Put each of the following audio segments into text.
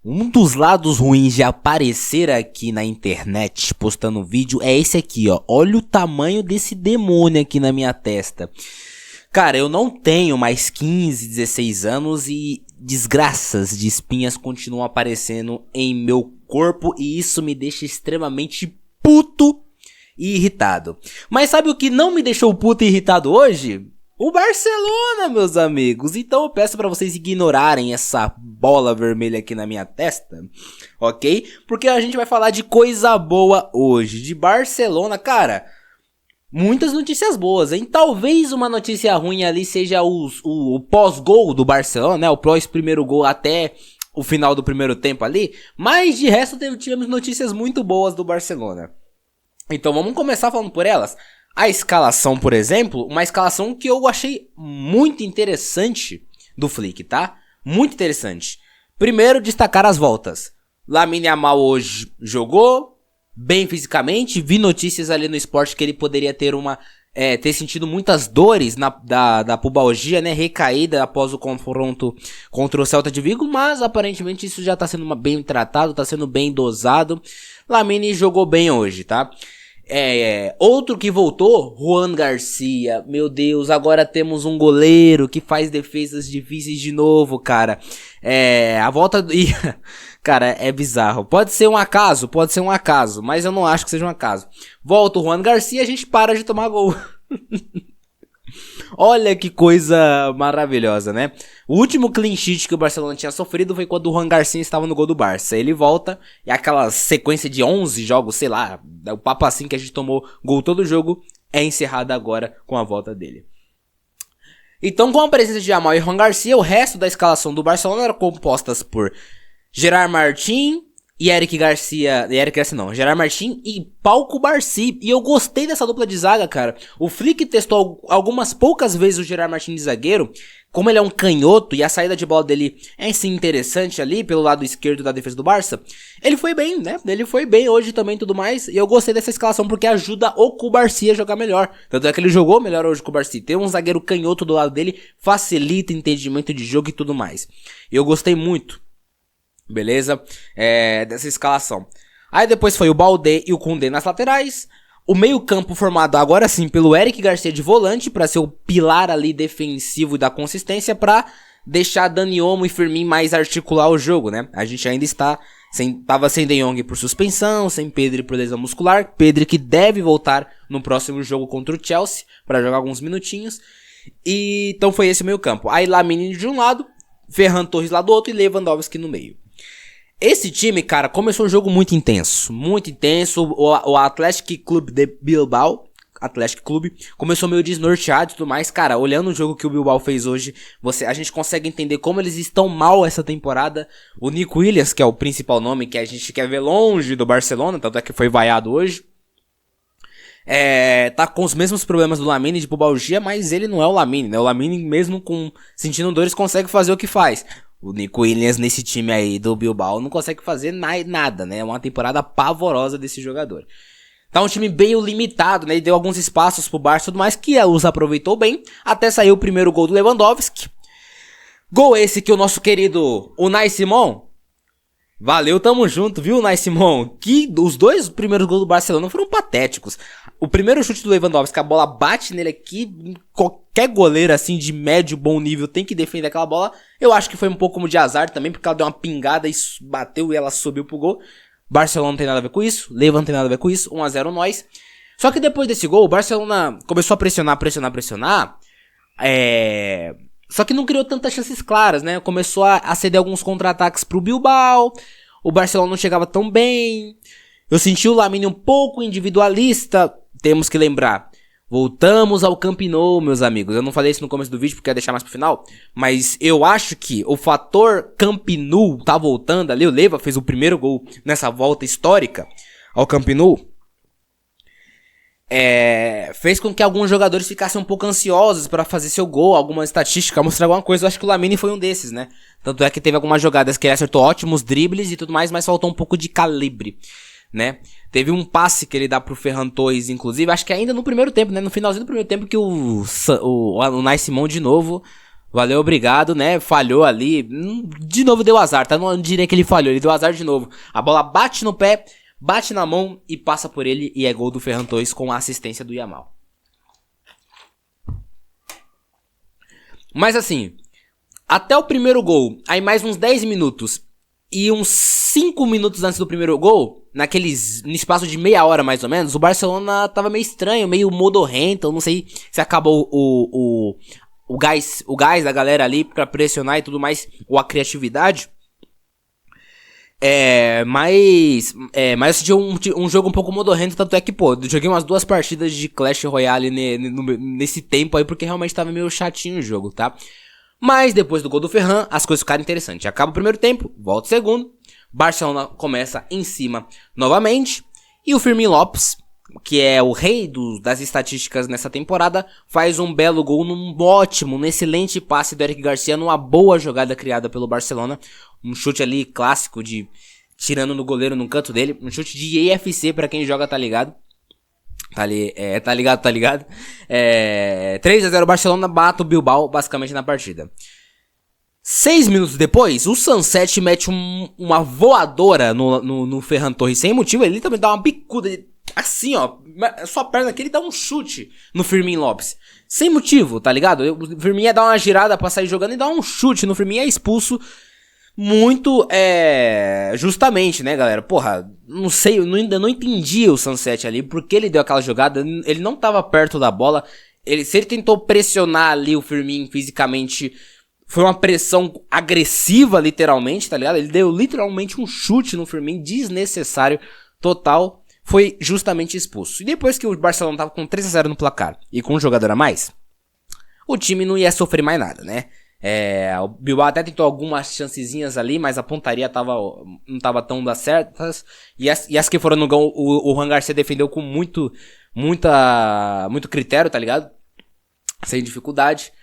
Um dos lados ruins de aparecer aqui na internet postando vídeo é esse aqui, ó. Olha o tamanho desse demônio aqui na minha testa. Cara, eu não tenho mais 15, 16 anos e desgraças de espinhas continuam aparecendo em meu corpo e isso me deixa extremamente puto e irritado. Mas sabe o que não me deixou puto e irritado hoje? O Barcelona, meus amigos. Então eu peço pra vocês ignorarem essa bola vermelha aqui na minha testa, ok? Porque a gente vai falar de coisa boa hoje, de Barcelona, cara. Muitas notícias boas, hein? Talvez uma notícia ruim ali seja o pós-gol do Barcelona, né? O pós-primeiro gol até o final do primeiro tempo ali. Mas de resto tivemos notícias muito boas do Barcelona. Então vamos começar falando por elas. A escalação, por exemplo, uma escalação que eu achei muito interessante do Flick, tá? Muito interessante. Primeiro, destacar as voltas. Lamine Yamal hoje jogou bem fisicamente. Vi notícias ali no esporte que ele poderia ter ter sentido muitas dores da pubalgia, né? Recaída após o confronto contra o Celta de Vigo. Mas aparentemente isso já tá sendo bem tratado, tá sendo bem dosado. Lamine jogou bem hoje, tá? Outro que voltou, Juan Garcia. Meu Deus, agora temos um goleiro que faz defesas difíceis de novo, cara. A volta do... Cara, é bizarro. Pode ser um acaso, mas eu não acho que seja um acaso. Volta o Juan Garcia e a gente para de tomar gol. Olha que coisa maravilhosa, né? O último clean sheet que o Barcelona tinha sofrido foi quando o Juan Garcia estava no gol do Barça. Ele volta e aquela sequência de 11 jogos, sei lá, o papo assim que a gente tomou gol todo jogo, é encerrada agora com a volta dele. Então, com a presença de Yamal e Juan Garcia, o resto da escalação do Barcelona era compostas por Gerard Martín e Gerard Martín e Pau Cubarsí. E eu gostei dessa dupla de zaga, cara. O Flick testou algumas poucas vezes o Gerard Martín de zagueiro. Como ele é um canhoto e a saída de bola dele é sim interessante ali pelo lado esquerdo da defesa do Barça, ele foi bem, né? Ele foi bem hoje também e tudo mais. E eu gostei dessa escalação porque ajuda o Cubarsí a jogar melhor. Tanto é que ele jogou melhor hoje com o Cubarsí. Ter um zagueiro canhoto do lado dele facilita o entendimento de jogo e tudo mais. E eu gostei muito. Beleza? Dessa escalação. Aí depois foi o Baldé e o Koundé nas laterais. O meio campo formado agora sim pelo Eric Garcia de volante, para ser o pilar ali defensivo da consistência, para deixar Dani Olmo e Firmino mais articular o jogo, né? A gente ainda tava sem De Jong por suspensão, sem Pedri por lesão muscular. Pedri que deve voltar no próximo jogo contra o Chelsea para jogar alguns minutinhos. E então foi esse o meio campo. Aí Lamine de um lado, Ferran Torres lá do outro e Lewandowski no meio. Esse time, cara, começou um jogo muito intenso. Muito intenso. O Athletic Club de Bilbao, começou meio desnorteado e tudo mais. Cara, olhando o jogo que o Bilbao fez hoje, a gente consegue entender como eles estão mal essa temporada. O Nico Williams, que é o principal nome que a gente quer ver longe do Barcelona, tanto é que foi vaiado hoje. Tá com os mesmos problemas do Lamine de pubalgia, mas ele não é o Lamine, né? O Lamine, mesmo sentindo dores, consegue fazer o que faz. O Nico Williams nesse time aí do Bilbao não consegue fazer nada, né? É uma temporada pavorosa desse jogador. Tá um time bem limitado, né? Ele deu alguns espaços pro Barça e tudo mais, que os aproveitou bem, até sair o primeiro gol do Lewandowski. Gol esse que o nosso querido Unai Simon... Valeu, tamo junto, viu, Unai Simon? Que os dois primeiros gols do Barcelona foram patéticos. O primeiro chute do Lewandowski, a bola bate nele aqui, qualquer goleiro assim de médio, bom nível tem que defender aquela bola. Eu acho que foi um pouco como de azar também, porque ela deu uma pingada e bateu e ela subiu pro gol. Barcelona não tem nada a ver com isso, Leva não tem nada a ver com isso, 1-0 nós. Só que depois desse gol, o Barcelona começou a pressionar. Só que não criou tantas chances claras, né? Começou a ceder alguns contra-ataques pro Bilbao. O Barcelona não chegava tão bem. Eu senti o Lamine um pouco individualista. Temos que lembrar. Voltamos ao Camp Nou, meus amigos. Eu não falei isso no começo do vídeo porque ia deixar mais pro final. Mas eu acho que o fator Camp Nou tá voltando ali. O Leva fez o primeiro gol nessa volta histórica ao Camp Nou. Fez com que alguns jogadores ficassem um pouco ansiosos para fazer seu gol, alguma estatística, mostrar alguma coisa. Eu acho que o Lamine foi um desses, né? Tanto é que teve algumas jogadas que ele acertou ótimos dribles e tudo mais, mas faltou um pouco de calibre, né? Teve um passe que ele dá pro Ferran Torres, inclusive, acho que ainda no primeiro tempo, né? No finalzinho do primeiro tempo que o Unai Simon de novo Valeu, obrigado, né? Falhou ali. De novo deu azar, tá? Não diria que ele falhou, ele deu azar de novo. A bola bate no pé, bate na mão e passa por ele. E é gol do Ferran Torres com a assistência do Yamal. Mas assim, até o primeiro gol, aí mais uns 10 minutos e uns 5 minutos antes do primeiro gol, no espaço de meia hora mais ou menos, o Barcelona tava meio estranho, meio modorrento. Eu não sei se acabou o gás da galera ali pra pressionar e tudo mais, ou a criatividade. Mas eu senti um jogo um pouco modorrento, tanto é que, pô, eu joguei umas 2 partidas de Clash Royale nesse tempo aí, porque realmente tava meio chatinho o jogo, tá? Mas depois do gol do Ferran, as coisas ficaram interessantes. Acaba o primeiro tempo, volta o segundo, Barcelona começa em cima novamente, e o Fermín Lopes, que é o rei das estatísticas nessa temporada, faz um belo gol num excelente passe do Eric Garcia, numa boa jogada criada pelo Barcelona. Um chute ali clássico tirando no goleiro no canto dele. Um chute de EFC pra quem joga, tá ligado? Tá ligado. 3-0 Barcelona bate o Bilbao basicamente na partida. 6 minutos depois, o Sunset mete uma voadora no Ferran Torres sem motivo. Ele também dá uma bicuda assim, ó. Sua perna aqui, ele dá um chute no Fermín Lopes. Sem motivo, tá ligado? O Fermín ia dar uma girada pra sair jogando e dar um chute no Fermín, é expulso. Muito, justamente, né, galera? Porra, não sei, eu ainda não entendi o Sunset ali, porque ele deu aquela jogada, ele não tava perto da bola, se ele tentou pressionar ali o Fermín fisicamente, foi uma pressão agressiva, literalmente, tá ligado? Ele deu literalmente um chute no Fermín, desnecessário, total, foi justamente expulso. E depois que o Barcelona tava com 3-0 no placar, e com um jogador a mais, o time não ia sofrer mais nada, né? O Bilbao até tentou algumas chancezinhas ali, mas a pontaria não tava tão das certas. E as que foram no gol, o Juan Garcia defendeu com muito critério, tá ligado? Sem dificuldade.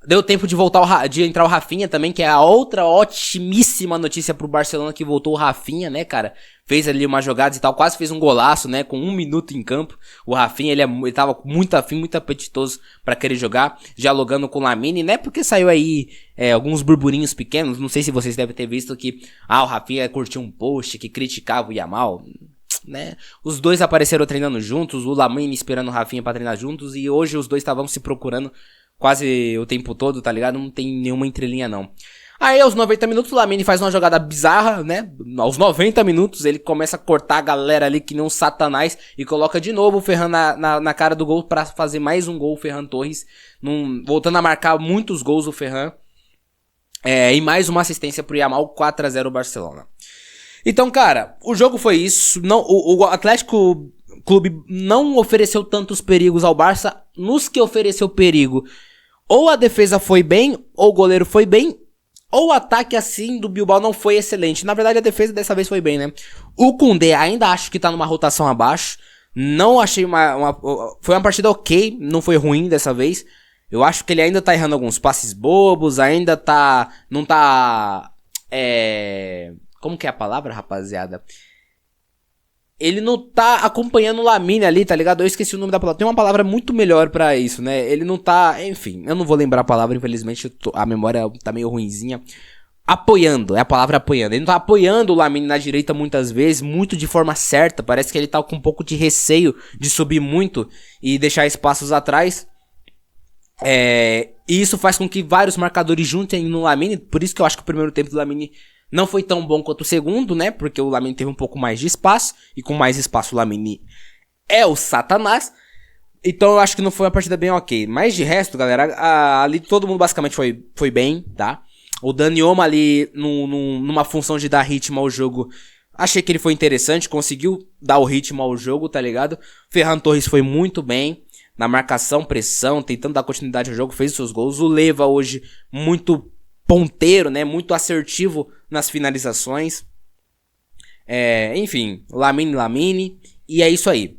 Deu tempo de entrar o Rafinha também, que é a outra otimíssima notícia pro Barcelona, que voltou o Rafinha, né, cara? Fez ali umas jogadas e tal, quase fez um golaço, né, com 1 minuto em campo. O Rafinha, ele tava muito afim, muito apetitoso pra querer jogar, dialogando com o Lamine, né, porque saiu aí alguns burburinhos pequenos, não sei se vocês devem ter visto que, o Rafinha curtiu um post que criticava o Yamal, né? Os dois apareceram treinando juntos, o Lamine esperando o Rafinha pra treinar juntos, e hoje os dois estavam se procurando quase o tempo todo, tá ligado? Não tem nenhuma entrelinha não. Aí aos 90 minutos o Lamine faz uma jogada bizarra, né? Aos 90 minutos ele começa a cortar a galera ali que nem um satanás e coloca de novo o Ferran na cara do gol pra fazer mais um gol, o Ferran Torres, voltando a marcar muitos gols o Ferran. E mais uma assistência pro Yamal, 4-0 Barcelona. Então, cara, o jogo foi isso. Não, o Atlético Clube não ofereceu tantos perigos ao Barça. Nos que ofereceu perigo, ou a defesa foi bem, ou o goleiro foi bem, ou o ataque assim do Bilbao não foi excelente. Na verdade, a defesa dessa vez foi bem, né? O Koundé ainda acho que tá numa rotação abaixo. Não achei foi uma partida ok, não foi ruim dessa vez. Eu acho que ele ainda tá errando alguns passes bobos, ainda tá... Não tá... Como que é a palavra, rapaziada? Ele não tá acompanhando o Lamine ali, tá ligado? Eu esqueci o nome da palavra. Tem uma palavra muito melhor pra isso, né? Ele não tá... Enfim, eu não vou lembrar a palavra, infelizmente. A memória tá meio ruinzinha. Apoiando, é a palavra apoiando. Ele não tá apoiando o Lamine na direita muitas vezes, muito de forma certa. Parece que ele tá com um pouco de receio de subir muito e deixar espaços atrás. E isso faz com que vários marcadores juntem no Lamine. Por isso que eu acho que o primeiro tempo do Lamine não foi tão bom quanto o segundo, né? Porque o Lamine teve um pouco mais de espaço. E com mais espaço o Lamine é o satanás. Então eu acho que não foi uma partida bem ok. Mas de resto, galera, ali todo mundo basicamente foi bem, tá? O Dani Olmo ali numa função de dar ritmo ao jogo, achei que ele foi interessante. Conseguiu dar o ritmo ao jogo, tá ligado? Ferran Torres foi muito bem na marcação, pressão, tentando dar continuidade ao jogo, fez os seus gols. O Leva hoje muito ponteiro, né? Muito assertivo nas finalizações. Enfim, Lamine. E é isso aí.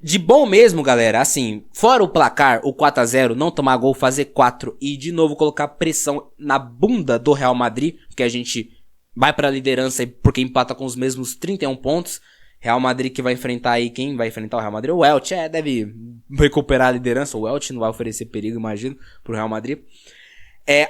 De bom mesmo, galera, assim, fora o placar, o 4-0, não tomar gol, fazer 4 e de novo colocar pressão na bunda do Real Madrid, porque a gente vai pra liderança porque empata com os mesmos 31 pontos. Real Madrid que vai enfrentar aí, quem vai enfrentar o Real Madrid? O Elche, deve recuperar a liderança, o Elche não vai oferecer perigo, imagino, pro Real Madrid.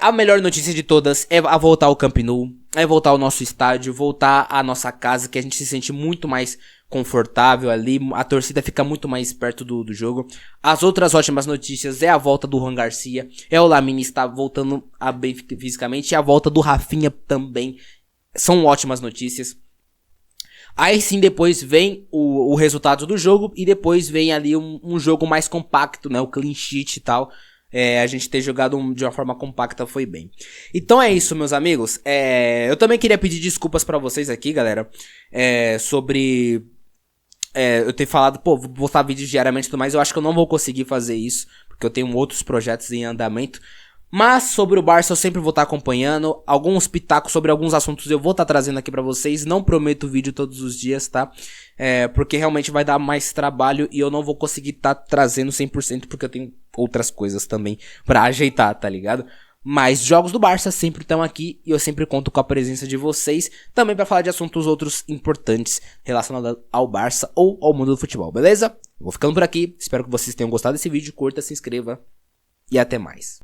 A melhor notícia de todas é a voltar ao Camp Nou, é voltar ao nosso estádio, voltar à nossa casa, que a gente se sente muito mais confortável ali, a torcida fica muito mais perto do jogo. As outras ótimas notícias é a volta do Juan Garcia, o Lamine está voltando a bem fisicamente, e a volta do Rafinha também, são ótimas notícias. Aí sim depois vem o resultado do jogo e depois vem ali um jogo mais compacto, né, o clean sheet e tal. A gente ter jogado de uma forma compacta foi bem. Então é isso, meus amigos. Eu também queria pedir desculpas pra vocês aqui, galera. Sobre eu ter falado, pô, vou postar vídeos diariamente e tudo mais. Eu acho que eu não vou conseguir fazer isso, porque eu tenho outros projetos em andamento. Mas sobre o Barça eu sempre vou estar acompanhando. Alguns pitacos sobre alguns assuntos eu vou estar trazendo aqui pra vocês. Não prometo vídeo todos os dias, tá? Porque realmente vai dar mais trabalho e eu não vou conseguir estar trazendo 100% porque eu tenho outras coisas também pra ajeitar, tá ligado? Mas jogos do Barça sempre estão aqui e eu sempre conto com a presença de vocês. Também pra falar de assuntos outros importantes relacionados ao Barça ou ao mundo do futebol, beleza? Eu vou ficando por aqui. Espero que vocês tenham gostado desse vídeo. Curta, se inscreva e até mais.